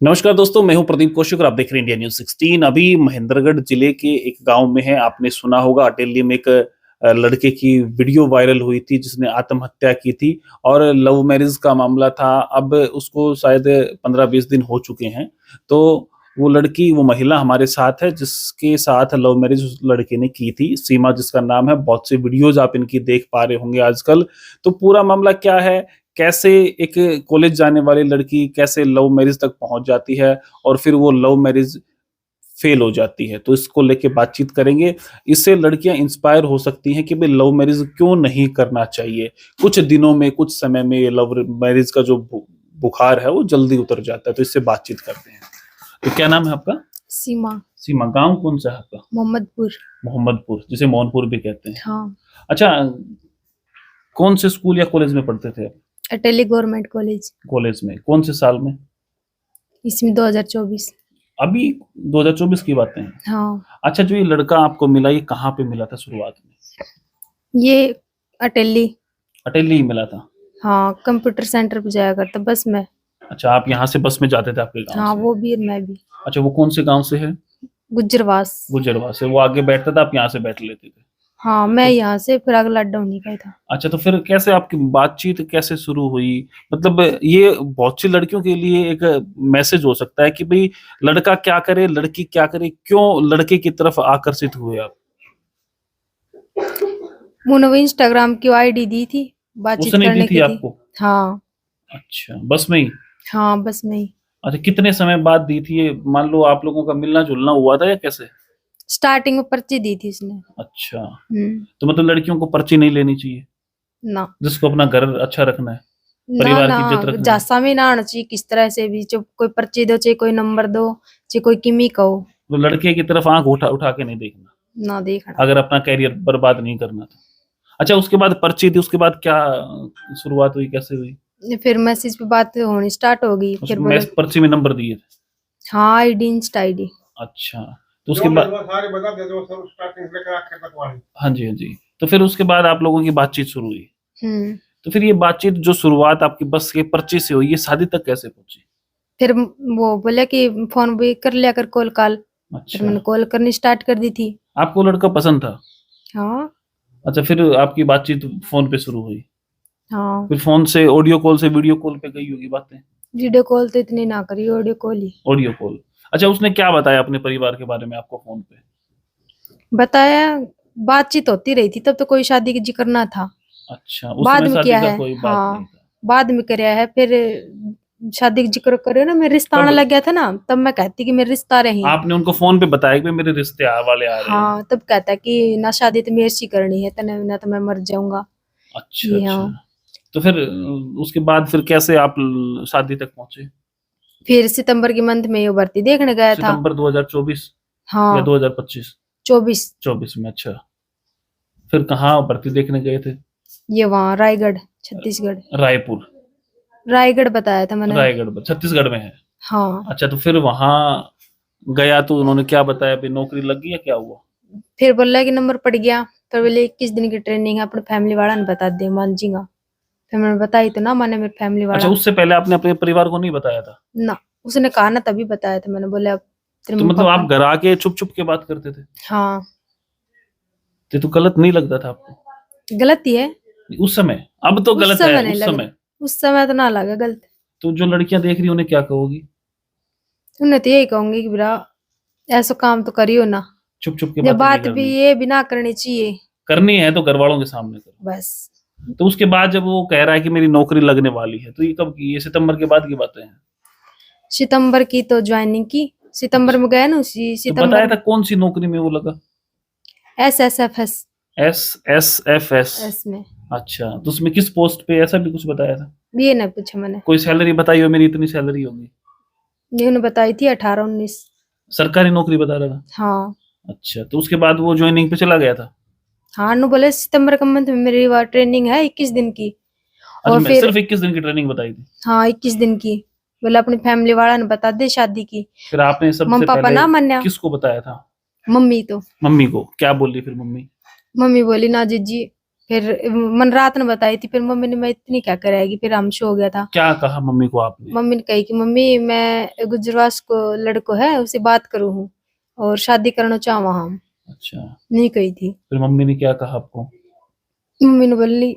नमस्कार दोस्तों, मैं हूं प्रदीप कौशिक और आप देख रहे हैं इंडिया न्यूज 16। अभी महेंद्रगढ़ जिले के एक गांव में है। आपने सुना होगा अटेली में एक लड़के की वीडियो वायरल हुई थी जिसने आत्महत्या की थी और लव मैरिज का मामला था। अब उसको शायद 15-20 दिन हो चुके हैं। तो वो महिला हमारे साथ है जिसके साथ लव मैरिज उस लड़के ने की थी, सीमा जिसका नाम है। बहुत सी वीडियोज आप इनकी देख पा रहे होंगे आजकल। तो पूरा मामला क्या है, कैसे एक कॉलेज जाने वाली लड़की कैसे लव मैरिज तक पहुंच जाती है और फिर वो लव मैरिज फेल हो जाती है, तो इसको लेके बातचीत करेंगे। इससे लड़कियां इंस्पायर हो सकती हैं कि भाई लव मैरिज क्यों नहीं करना चाहिए। कुछ दिनों में, कुछ समय में ये लव मैरिज का जो बुखार है वो जल्दी उतर जाता है। तो इससे बातचीत करते हैं। तो क्या नाम है आपका? सीमा। सीमा, गांव कौन सा है आपका? मोहम्मदपुर। मोहम्मदपुर, जिसे मोहनपुर भी कहते हैं। हाँ। अच्छा, कौन से स्कूल या कॉलेज में पढ़ते थे आप? Ateli government college. कॉलेज में कौन से साल में? इसमें 2024। अभी 2024 की बातें हैं। हाँ। अच्छा, जो ये लड़का आपको मिला, ये कहाँ पे मिला था शुरुआत में? ये अटेली। अटेली ही मिला था। हाँ, कंप्यूटर सेंटर पे जाया करता बस में। अच्छा, आप यहाँ से बस में जाते थे आपके गांव हाँ, से? वो भी और मैं भी। अच्छा, वो कौन से गांव से है? गुजरवास। गुजरवा से। वो आगे बैठता था, आप यहाँ से बैठ लेते थे? हाँ, मैं तो यहाँ से फिर अगला अड्डा उन्हीं का ही था। अच्छा, तो फिर कैसे आपकी बातचीत कैसे शुरू हुई? मतलब ये बहुत सी लड़कियों के लिए एक मैसेज हो सकता है कि भाई लड़का क्या करे, लड़की क्या करे। क्यों लड़के की तरफ आकर्षित हुए आप? उन्होंने इंस्टाग्राम की आईडी दी थी, बातचीत उसने दी करने थी की थी। आपको? हाँ। अच्छा, बस में ही? हाँ, बस में ही। अच्छा, कितने समय बाद दी थी ये? मान लो आप लोगों का मिलना जुलना हुआ था या कैसे? स्टार्टिंग में पर्ची दी थी उसने। अच्छा, हम्म। तो मतलब लड़कियों को पर्ची नहीं लेनी चाहिए ना जिसको अपना घर अच्छा रखना है, ना परिवार ना, की इज्जत रखनी है? जासा में ना आना चाहिए किस तरह से भी। जो कोई पर्ची दो, चाहे कोई नंबर दो, चाहे कोई किमी कहो, तो लड़के की तरफ आंख उठा उठा के नहीं देखना ना देखना। अगर अपना कैरियर बर्बाद नहीं करना तो। अच्छा, उसके बाद पर्ची थी, उसके बाद क्या शुरुआत हुई, कैसे हुई? फिर मैसेज पे बात होनी स्टार्ट हो गई। फिर उसको बोले पर्ची में नंबर दिए थे? हाँ, आईडी इंस्टा आईडी। अच्छा, तो उसके बाद सारे बता दे जो सब स्टार्टिंग से लेकर आखिर तक वाली। हाँ जी, हाँ जी। तो फिर उसके बाद आप लोगों की बातचीत शुरू हुई। हम्म। तो फिर ये बातचीत जो शुरुआत आपकी बस के पर्ची से हुई, ये शादी तक कैसे पहुंची? फिर वो बोले कि फोन भी कर लिया कर, कॉल कॉल। फिर अच्छा, मैंने कॉल करनी स्टार्ट कर दी थी। आपको लड़का पसंद था? हाँ। अच्छा, फिर आपकी बातचीत फोन पे शुरू हुई। हाँ, फिर फोन से ऑडियो कॉल से वीडियो कॉल पे गई होगी बातें? वीडियो कॉल तो इतनी ना करी, ऑडियो कॉल ही। Audio call. अच्छा, उसने क्या बताया अपने परिवार के बारे में आपको फोन पे? बताया, बातचीत होती रही थी, तब तो कोई शादी की जिक्र ना था। अच्छा, उस बाद समय में शादी किया का है। कोई बात नहीं हाँ, था। बाद में कराया है। फिर शादी का जिक्र करे ना, मेरा रिश्ता आने तब लग गया था ना, तब मैं कहती कि मेरे रिश्ता रही। आपने उनको फोन पे बताया कि मेरे रिश्ते वाले आ रहे हैं? हाँ, तब कहता कि ना शादी तो मेरे से करनी है, तने ना तो मैं मर जाऊंगा। अच्छा, ये अच्छा। हाँ। तो फिर उसके बाद फिर कैसे आप शादी तक पहुंचे? फिर सितंबर की मंथ में ये भर्ती देखने गया था। सितंबर 2024 या हाँ, 2025? 24। 24 में। अच्छा, फिर कहाँ भर्ती देखने गए थे? ये वहाँ रायगढ़, छत्तीसगढ़। रायपुर? रायगढ़ बताया था मैंने। रायगढ़ छत्तीसगढ़ में है? हाँ। अच्छा, तो फिर वहां गया तो उन्होंने क्या बताया, फिर नौकरी लग गई या क्या हुआ? फिर बोला कि नंबर पड़ गया। फिर बोले 21 दिन की ट्रेनिंग है, अपने फैमिली वाला ने बता दे, मान जीगा। फिर मैंने बताई तो ना माने मेरे फैमिली अच्छा, वाला। उससे पहले आपने अपने परिवार को नहीं बताया था? ना, उसने कहा ना तभी बताया था मैंने। बोले अब तेरे तो मम्मी मतलब आप पापा। घर आके छुप छुप के बात करते थे? हाँ। तो गलत नहीं लगता था आपको गलत ही है। उस समय? अब तो उस गलत है समय नहीं उस लगा। समय। उस समय तो ना लगा गलत। तो जो लड़कियां देख रही उन्हें क्या कहोगी? उन्हें तो यही कहूंगी कि बेटा ऐसा काम तो करियो ना। छुप छुप के ये बातें नहीं बात भी करनी। ये भी ना करनी चाहिए। करनी है तो घर वालों के सामने करो। बस। तो उसके बाद जब वो कह रहा है कि मेरी नौकरी लगने वाली है, तो ये कब की? ये सितंबर के बाद की बातें हैं? सितंबर की तो ज्वाइनिंग की। सितंबर में गए ना, उसी तो बताया सितंबर था में। कौन सी नौकरी में वो लगा? SSFS। SSFS? एस में। अच्छा, तो उसमें किस पोस्ट पे, ऐसा भी कुछ बताया था? ये ना पूछा मैंने। कोई सैलरी बताई हो, मेरी इतनी सैलरी होगी? ये उन्हें बताई थी 18-19। सरकारी नौकरी बता रहा था? हाँ। अच्छा, तो उसके बाद वो ज्वाइनिंग पे चला गया था? हाँ, नु बोले सितंबर का मंथ में मेरी ट्रेनिंग है 21 दिन की। अच्छा, और मैं फिर सिर्फ 21 दिन की ट्रेनिंग बताई थी? हाँ, 21 दिन की। बोले अपनी फैमिली वाला ने बता दे शादी की। फिर आपने मम्मी सबसे पापा पहले ना मान्या। किसको बताया था? मम्मी तो। मम्मी को? क्या बोली फिर मम्मी? मम्मी बोली ना जीजी, फिर मन रात ने बताई थी, फिर मम्मी ने मैं इतनी क्या करेगी, फिर हम सो गया था। क्या कहा मम्मी को आपने? मम्मी ने कही कि मम्मी मैं गुजरवास को लड़को है उसे बात करूँ हूँ और शादी करना चाहवा हम, अच्छा, नहीं कही थी। फिर मम्मी ने क्या कहा आपको? मम्मी ने बोली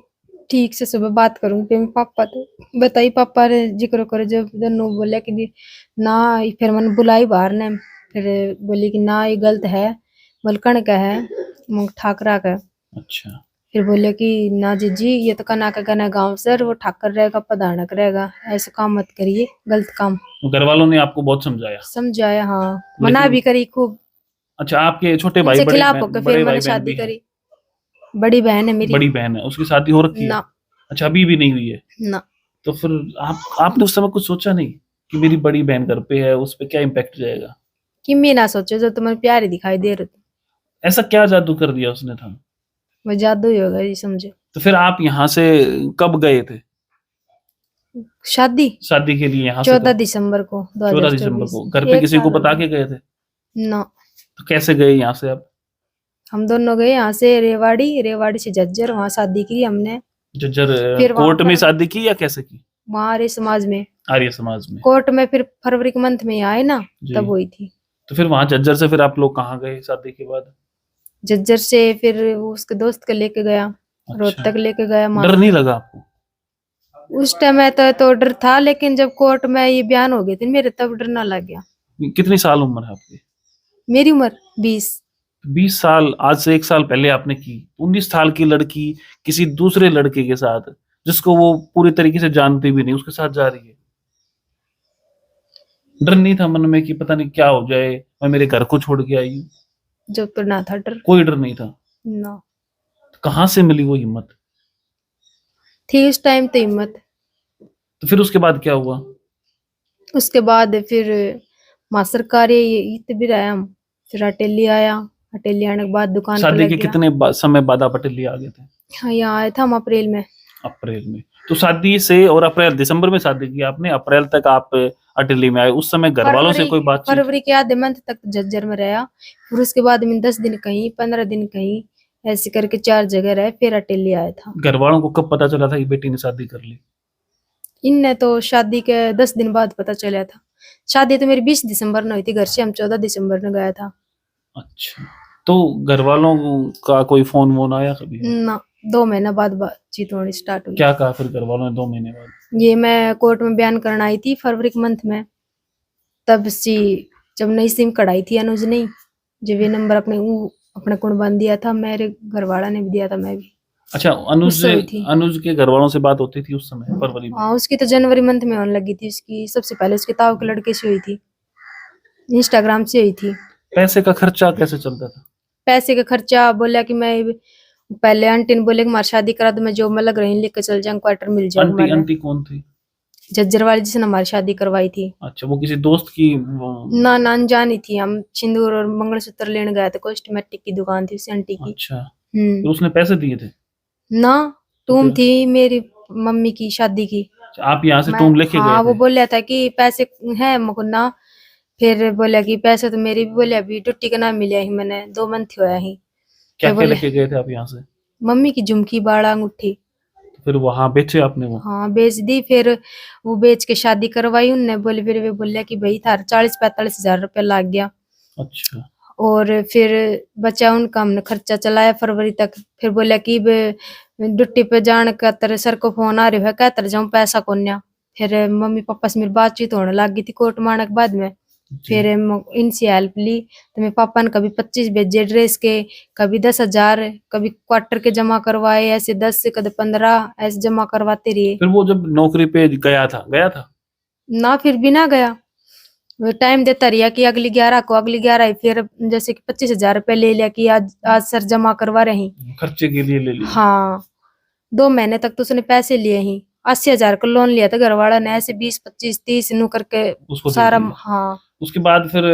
ठीक से सुबह बात करूंगी। फिर पापा तो बताई, पापा रे जिक्र करे जब दोनों बोले कि ना, फिर मैंने बुलाई बाहर ने, फिर बोली कि ना ये गलत है, बलकण का है, मुंह ठाकरा का। अच्छा, फिर बोले कि ना जीजी ये तो कना का गना गांव सर, वो ठाकर रहेगा प्रधानक रहेगा, ऐसे काम मत करिए, गलत काम। तो घर वालों ने आपको बहुत समझाया? समझाया, हाँ, मना लेकिन भी करी खूब। अच्छा, आपके छोटे भाई इनसे बड़े खिलाफ होकर फिर बड़े मैंने भाई बहन शादी भी है? करी। बड़ी बहन है मेरी। बड़ी बहन है, उसकी शादी हो रखी है? ना अच्छा, अभी भी नहीं हुई है? ना, तो फिर आपने उस समय कुछ सोचा नहीं कि मेरी बड़ी बहन घर पे है, उस पे क्या इम्पैक्ट जाएगा? कि मैं ना सोचो जो तुम्हें प्यार ही दिखाई दे रहा था, ऐसा क्या जादू कर दिया उसने था? वो जादू ही होगा ये समझो। तो फिर आप यहाँ से कब गए थे शादी शादी के लिए? यहाँ से 14 कब? दिसंबर को 14 दिसंबर 2024। को घर पे एक किसी को साल हो बता गया। के गए थे? ना, तो कैसे गए यहाँ से आप? हम दोनों गए यहाँ से रेवाड़ी, रेवाड़ी से झज्जर, वहाँ शादी की हमने। जज्जर फिर वहां कोर्ट में पर शादी की या कैसे की? वहाँ आर्य समाज में, आर्य समाज में? कोर्ट में, फिर फरवरी के मंथ में आए ना, जी। तब हुई थी। तो फिर वहां जज्जर से फिर आप लोग कहाँ गए शादी के बाद? झज्जर से फिर वो उसके दोस्त को लेके गया, अच्छा, रोहतक लेके गया। डर नहीं लगा आपको? उस टाइम में तो डर था, लेकिन जब कोर्ट में ये बयान हो गए थे मेरे, तब डर ना लग गया। कितनी साल उम्र है आपकी? मेरी उम्र 20। 20 साल, आज से 1 साल पहले आपने की। 19 साल की लड़की किसी दूसरे लड़के के साथ, जिसको वो पूरी तरीके से जानती भी नहीं, उसके साथ जा रही है। डर नहीं था मन में कि पता नहीं क्या हो जाए, मैं मेरे घर को छोड़ के आई हूँ? जब तो ना था डर। कोई डर नहीं था? ना तो कहाँ से मिली वो हिम्मत? थी उस टाइम तो हिम्मत। तो फिर उसके बाद क्या हुआ? उसके बाद फिर मास्टर कार्य इत भी रहा हम, फिर अटेली आया, अटेली आने के बाद दुकान पे शादी लग के गया। कितने समय बाद आप अटेली आ गए थे? हाँ, यहाँ आया था हम अप्रैल में। अप्रैल में? तो शादी से, और अप्रैल दिसंबर में शादी की आपने, अप्रैल तक आप अटेली में आए। उस समय घर वालों से कोई बातचीत? फरवरी के आधे मंथ तक झज्जर में रहा, फिर उसके बाद में 10 दिन कहीं, 15 दिन कहीं, ऐसे करके 4 जगह रहे, फिर अटेली आया था। घर वालों को कब पता चला था कि बेटी ने शादी कर ली? इनने तो शादी के 10 दिन बाद पता चला था। शादी तो मेरी 20 दिसंबर में हुई थी, घर से हम 14 दिसंबर में गया था। अच्छा, तो घर वालों का कोई फोन वोन आया कभी? ना, 2 महीना बाद बातचीत होनी स्टार्ट हुई। क्या कहा फिर घर वालों ने 2 महीने बाद? ये मैं कोर्ट में बयान करना आई थी फरवरी के मंथ में, तब सी जब नई सिम कढ़ाई थी अनुज ने, जब ये नंबर अपने कुण बन दिया था, मेरे घर वाला ने भी दिया था, मैं भी। अच्छा, उससे हुई थी। अनुज के घर वालों से बात होती थी उस समय फरवरी में? हाँ, उसकी तो जनवरी मंथ में होने लगी थी। उसकी सबसे पहले उसके ताऊ के लड़के से हुई थी, इंस्टाग्राम से हुई थी। पैसे का खर्चा कैसे चलता था? पैसे का खर्चा बोला कि मैं पहले आंटी ने बोले कि हमारी शादी करा तो मैं जॉब में लग रही, लेकर चल जाऊँ, क्वार्टर मिल जाएगा। आंटी आंटी कौन थी? झज्जर वाली जिसने हमारी शादी करवाई थी। अच्छा, वो किसी दोस्त की ना, अनजानी थी। हम सिंदूर और मंगलसूत्र लेने गए थे, कॉस्मेटिक की दुकान थी उस आंटी की। अच्छा, तो उसने पैसे दिए थे? ना, टूम फिर? थी मेरी मम्मी की शादी की। आप यहाँ से टूम लेके हाँ, गए वो थे? बोला था कि पैसे है मुझको ना, फिर बोला कि पैसे तो मेरी भी, बोले अभी टुट्टी का नाम मिला ही, मैंने 2 मंथ हुआ ही। क्या फिर क्या बोले लेके गए थे आप यहाँ से? मम्मी की झुमकी, बाड़ा, अंगूठी। तो फिर वहां बेचे आपने वो? हाँ, बेच दी। फिर वो बेच के शादी करवाई उनने। बोले, फिर वे बोले कि भाई थार 40-45 हजार रुपया लग गया। अच्छा, और फिर बचा उनका, हमने खर्चा चलाया फरवरी तक। फिर बोला कि ड्यूटी पे जाने का तेरे सर को फोन आ रहा है, क्या तर जाऊं, पैसा कोन्या। फिर मम्मी पापा से मेरी बातचीत होने लग गई थी कोर्ट में आने के बाद में। फिर इनसे हेल्प ली, तो मेरे पापा ने कभी 25 भेजे ड्रेस के, कभी 10,000, कभी क्वार्टर के जमा करवाए, ऐसे 10 से कभी 15 ऐसे जमा करवाते रहे। फिर वो जब नौकरी पे गया था? ना, फिर भी ना गया। वो टाइम देता रहा कि अगली 11 को, अगली 11 फिर जैसे कि 25,000 रुपया ले लिया कि आज सर जमा करवा रही। खर्चे के लिए ले लिया? हाँ, 2 महीने तक तो उसने पैसे लिए ही। 80,000 का लोन लिया था घर वाला ने, ऐसे 20, 25, 30 नु करके उसको दे सारा। दिया? हाँ उसके बाद फिर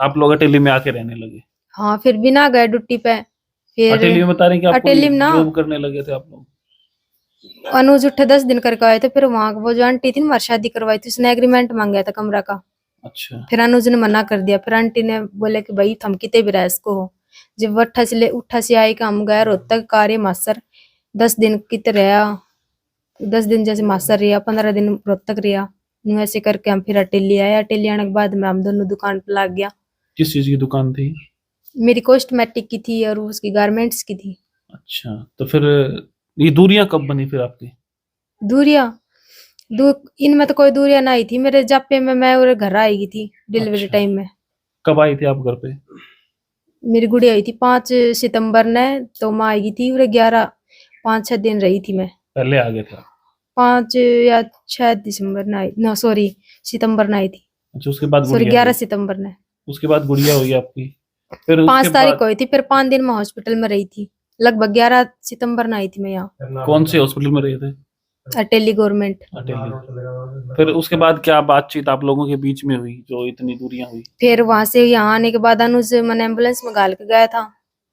आप लोग अटेली में आके रहने लगे? हाँ, फिर भी ना गए ड्यूटी पे। फिर अटेली में बता रहे हैं कि आप अटेली में ना, जॉब करने लगे थे आप लोग? अनुज उठे 10 दिन करके आए थे। फिर वहां वो जो आंटी थी ना, हमारी शादी करवाई थी, उसने एग्रीमेंट मांगा था कमरा का। अच्छा, फिर अनुज ने मना कर दिया। फिर आंटी ने बोले कि भाई थम किते भी रह इसको हो। जब उठा से आई का हम गए रोहतक कार्य मास्टर, 10 दिन कित रहा, 10 दिन जैसे मास्टर रहा, 15 दिन रोहतक रहा। यूं ऐसे करके हम फिर अटेली आए। अटेली आने के बाद में हम दोनों दुकान पे लग गया। किस चीज की दुकान थी? मेरी कॉस्मेटिक की थी और उसकी गारमेंट्स की थी। अच्छा, तो फिर ये दूरियां कब बनी फिर आपकी? दूरियां इनमें तो कोई दूरियां ना आई थी। मेरे जापे में मैं और घर आई थी डिलीवरी अच्छा, टाइम में। कब आई थी आप घर पे? मेरी गुड़िया आई थी 5 सितंबर ने, तो माँ आई थी और 5-6 दिन रही थी मैं। पहले आ गए थे आप? 5 या 6 दिसंबर ने आई, नो सॉरी सितंबर ने आई थी, अच्छा, उसके बाद सॉरी गुड़िया 11 हुई? सितंबर ने। उसके बाद गुड़िया हुई आपकी? फिर उसके 5 तारीख बाद को आई थी, फिर 5 दिन मैं हॉस्पिटल में रही थी। लगभग 11 सितंबर ने आई थी मैं यहाँ कौन से हॉस्पिटल में रहे थे? अटेली गवर्नमेंट। अटेली। फिर उसके बाद क्या बातचीत आप लोगों के बीच में हुई जो इतनी दूरियां हुई? फिर वहां से यहाँ आने के बाद अनुज मैंने एम्बुलेंस में घाल के गया था।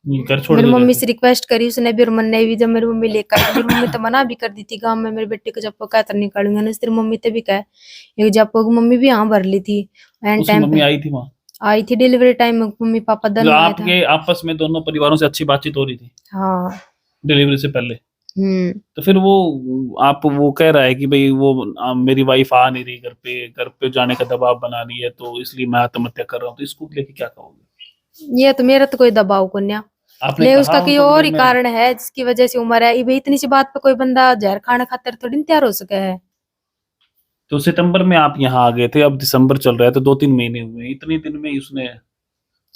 ये घर छोड़ मेरी के गए मम्मी थे? से रिक्वेस्ट करी उसने भी, और मैंने भी। जब मेरी मम्मी लेकर आई, मेरी मम्मी तो मना भी कर दी थी गांव में मेरे बेटे को जब कहता निकालूंगा ना, तेरी मम्मी ते भी कहे। एक जब मम्मी भी यहाँ भर ली थी एंड उसकी टाइम मम्मी पे आई थी वहां? आई थी डिलीवरी टाइम में। मम्मी पापा जो दोनों आया था। आपके आपस में दोनों परिवारों से अच्छी बातचीत हो रही थी हाँ। डिलीवरी से पहले? हम्म। तो फिर वो आप वो कह रहा है कि भाई वो मेरी वाइफ आ नहीं रही घर पे जाने का दबाव बना रही है, तो इसलिए मैं आत्महत्या कर रहा हूँ, तो इसको लेके क्या कहोगे? ये तो मेरा तो कोई दबाव को नहीं। आपने ले कहा उसका कोई उनको कि और भाई ही मैं, कारण है जिसकी वजह से उम्र है। ये इतनी सी बात पे कोई बंदा जहर खाने खातिर थोड़ी ना तैयार हो सके है। तो सितंबर में आप यहाँ आ गए थे, अब दिसंबर चल रहा है, तो 2-3 महीने हुए, इतने दिन में ही उसने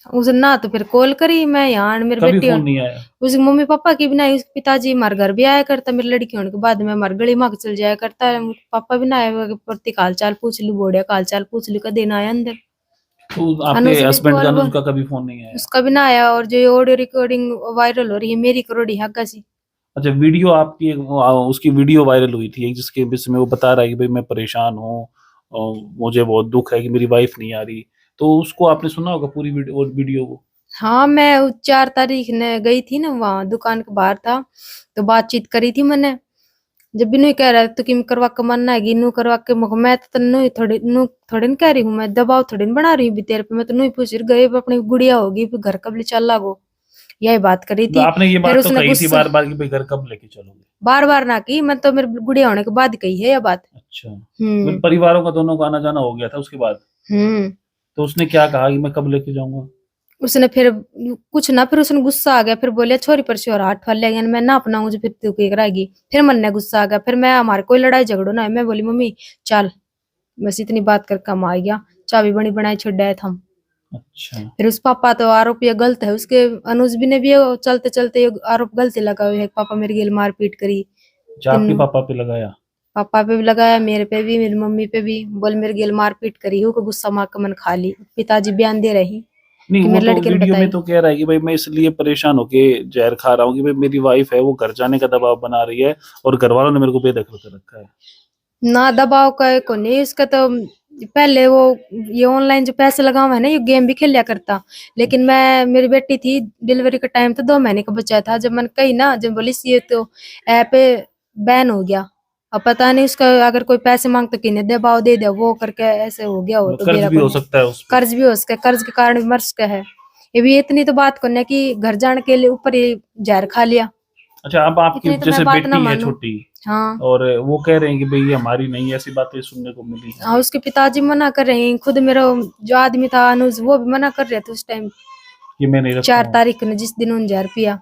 उसने ना तो फिर कॉल करी मैं यहाँ मेरी कभी बेटी फोन नहीं आया? उसके मम्मी पापा की भी ना। उसके पिताजी हमारे घर भी आया करता, मेरी लड़की होने के बाद में हमारे गली में चल जाया करता है। पापा भी ना आए, प्रति हाल चाल पूछ लू, बोढ़िया हाल चाल पूछ लू, का दिन आया अंदर। तो आपके अनुज भी हस्बैंड का, कॉल अनुज का कभी फोन नहीं आया? उसका भी ना आया। और जो ऑडियो रिकॉर्डिंग वायरल हो रही है मेरी करोड़ी हक्का सी। अच्छा, वीडियो आपकी उसकी वीडियो वायरल हुई थी एक, जिसके विषय में वो बता रहा है कि भाई मैं परेशान हूँ और मुझे बहुत दुख है कि मेरी वाइफ नहीं आ रही, तो उसको आपने सुना होगा पूरी वीडियो को? हाँ, मैं 4 तारीख ने गई थी ना, वहाँ दुकान के बाहर था तो बातचीत करी थी मैंने। जब भी नहीं कह रहा तो कि करवा के मरना है नू करवा के मैं तो तन्नू थोड़ी न कह रही हूँ, मैं दबाव थोड़ी न बना रही हूँ भी तेरे पे। मैं तो नहीं पूछ रही गई अपनी गुड़िया होगी फिर घर कब ले चल लागो, यही बात करी तो थी। आपने ये फिर बात तो उसने कही थी गुस्सा बार बार कि भाई घर कब लेके चलोगे? बार बार ना की, मैं तो मेरे गुड़िया होने के बाद कही है ये बात। अच्छा, हम्म। फिर परिवारों का दोनों का आना जाना हो गया था उसके बाद? हम्म। तो उसने क्या कहा कि मैं कब लेके जाऊंगा? उसने फिर कुछ ना, फिर उसने गुस्सा आ गया, फिर बोलिया छोरी पर से और हाथ ठल लेगा मैं ना अपनाऊंगी फिर तू क्या कराएगी। फिर मन ने गुस्सा आ गया, फिर मैं हमारे कोई लड़ाई झगड़ो ना है, मैं बोली मम्मी चल, बस इतनी बात करके हम आ गया। चाबी बनी बनाई छोड़ा था हम। अच्छा, फिर उस पापा तो आरोप ये गलत है उसके, अनुज भी ने भी ये चलते चलते ये आरोप गलत लगा हुआ है। पापा मेरी गेल मार पीट करी अच्छा, आपके तीनों। पापा पे लगाया? पापा पे भी लगाया, मेरे पे भी, मेरी मम्मी पे भी। बोल मेरी गेल मार पीट करी हो को गुस्सा मार के मन खा ली। पिताजी बयान दे रही नहीं, कि वो मेरे तो लड़के ने वीडियो में बताई। तो कह रहा है कि भाई मैं इसलिए परेशान होके जहर खा रहा हूँ कि भाई मेरी वाइफ है वो घर जाने का दबाव बना रही है और घर वालों ने मेरे को बेदखल कर रखा है। ना दबाव का को नहीं इसका तो। पहले वो ये ऑनलाइन जो पैसे लगा हुआ है ना, ये गेम भी खेल लिया करता। लेकिन मैं मेरी बेटी थी डिलीवरी का टाइम तो 2 महीने का बच्चा था। जब मैंने कही ना, जब बोली ये तो ऐप बैन हो गया। अब पता नहीं उसका अगर कोई पैसे मांग तो किन्हें दबाव दे दिया वो करके ऐसे हो गया हो, तो कर्ज मेरा भी हो को सकता है उस पे। कर्ज भी हो सके, कर्ज के कारण भी मर सके है। ये भी इतनी तो बात करने की घर जाने के लिए ऊपर ये जहर खा लिया। अच्छा, अब आपकी इतनी तो जैसे मैं बात ना बेटी है मानूं। छोटी, हाँ। और वो कह रहे हैं कि भाई ये हमारी नहीं है, ऐसी बातें सुनने को मिली है हाँ, उसके पिताजी मना कर रहे हैं। खुद मेरा जो आदमी था अनुज वो भी मना कर रहे थे उस टाइम। कि मैं नहीं 4 रखूंगा, तारीख ने जिस दिन उन जहर पिया।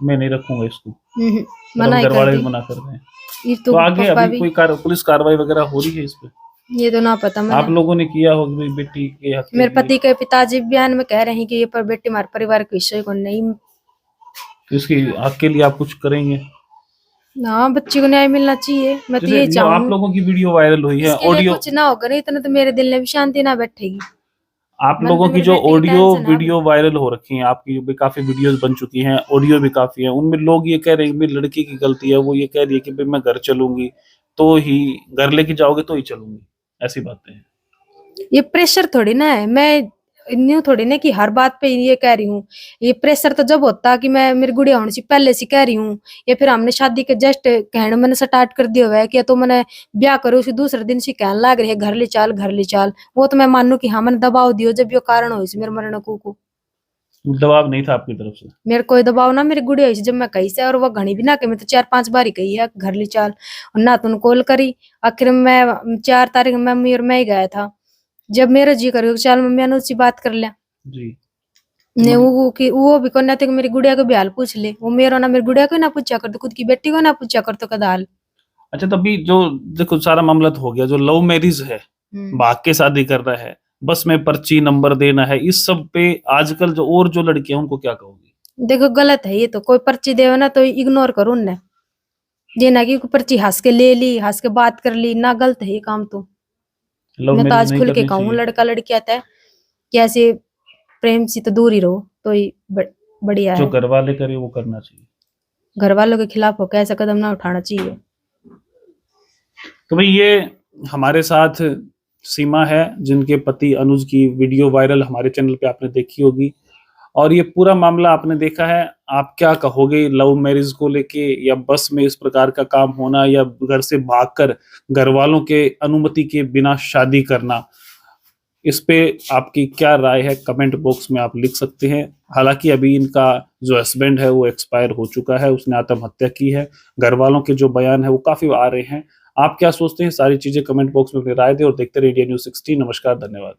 मैं नहीं रखूंगा इसको, और मना अब ही घर कर वाले भी दी। मना कर रहे हैं। ये तो तो आगे पापा अभी भी, कोई पुलिस कार्रवाई वगैरह हो रही है इस पे? ये तो ना पता आप मैंने। लोगों ने किया हो कि भाई बेटी के हक के मेरे लिए? पति के पिताजी बयान में कह रहे हैं कि ये पर बेटी हमारे परिवार के विषय को नहीं। तो इसके हक के लिए आप कुछ करेंगे? हाँ, बच्ची को न्याय मिलना चाहिए, मैं तो जैसे ये जो आप चाहूँ। लोगों की वीडियो वायरल हुई है इसके लिए ऑडियो, कुछ ना होगा नहीं इतना तो मेरे दिल में भी शांति ना बैठेगी। आप मन लोगों पे की मेरी जो बेटी की ऑडियो टेंशन है अब। वीडियो वायरल हो रखी हैं, आपकी भी काफी वीडियोस बन चुकी हैं, ऑडियो भी काफी है, उनमें लोग ये कह रहे हैं कि मेरी लड़की की गलती है, वो ये कह रही है कि भाई मैं घर चलूंगी तो ही, घर लेके जाओगे तो ही चलूंगी, ऐसी बातें हैं। ये प्रेशर थोड़ी ना है, मैं न्यू थोड़ी ना कि हर बात पे ये कह रही हूँ। ये प्रेशर तो जब होता कि मैं मेरी गुड़िया होने से पहले से कह रही हूँ, या फिर हमने शादी के जस्ट कहने मैंने स्टार्ट कर दिया हुआ है कि तो मैंने ब्याह करो उसी दूसरे दिन से कहने लग रही है घर ले चाल घर ले चाल। वो तो मैं मानू कि हाँ मैंने दबाव दियो जब ये कारण हो मेरे मरण को। दबाव नहीं था आपकी तरफ से? मेरे कोई दबाव ना, मेरी गुड़िया हुई जब मैं कही से, और वो घनी भी ना कि मैं तो 4-5 बार ही कही है घर ली चाल, और ना तुम कॉल करी। आखिर में मैं 4 तारीख मम्मी और मैं ही गया था, जब मेरा जी करो चल मम्मी ने उससे बात कर लिया। जी। ने वो भी करना था कि मेरी गुड़िया को भी हाल पूछ ले, वो मेरा ना मेरी गुड़िया को ना पूछा कर, तो खुद की बेटी को ना पूछा कर तो कदा हाल। अच्छा, तभी जो देखो सारा मामला तो हो गया, जो लव मैरिज है, भाग के शादी कर रहा है, बस में पर्ची नंबर देना है, इस सब पे आजकल जो लड़कियां उनको क्या कहोगी? देखो गलत है ये तो, कोई पर्ची देवे ना तो इग्नोर करो उनने, ये ना कि पर्ची हंस के ले ली, हंस के बात कर ली ना, गलत है ये काम तो। लव मैं तो मैरिज आज नहीं खुल के करनी कहूँ चाहिए। लड़का लड़की आता है कि ऐसे प्रेम से तो दूर ही रहो तो ही बढ़िया जो है। घर वाले करे वो करना चाहिए। घर वालों के खिलाफ होकर ऐसा कदम ना उठाना चाहिए। तो भाई ये हमारे साथ सीमा है, जिनके पति अनुज की वीडियो वायरल हमारे चैनल पे आपने देखी होगी, और ये पूरा मामला आपने देखा है। आप क्या कहोगे लव मैरिज को लेके, या बस में इस प्रकार का काम होना, या घर से भागकर घर वालों के अनुमति के बिना शादी करना, इस पे आपकी क्या राय है कमेंट बॉक्स में आप लिख सकते हैं। हालांकि अभी इनका जो हस्बैंड है वो एक्सपायर हो चुका है, उसने आत्महत्या की है। घर वालों के जो बयान है वो काफी आ रहे हैं। आप क्या सोचते हैं, सारी चीजें कमेंट बॉक्स में अपनी राय दें और देखते रहिए इंडिया न्यूज़ 16। नमस्कार, धन्यवाद।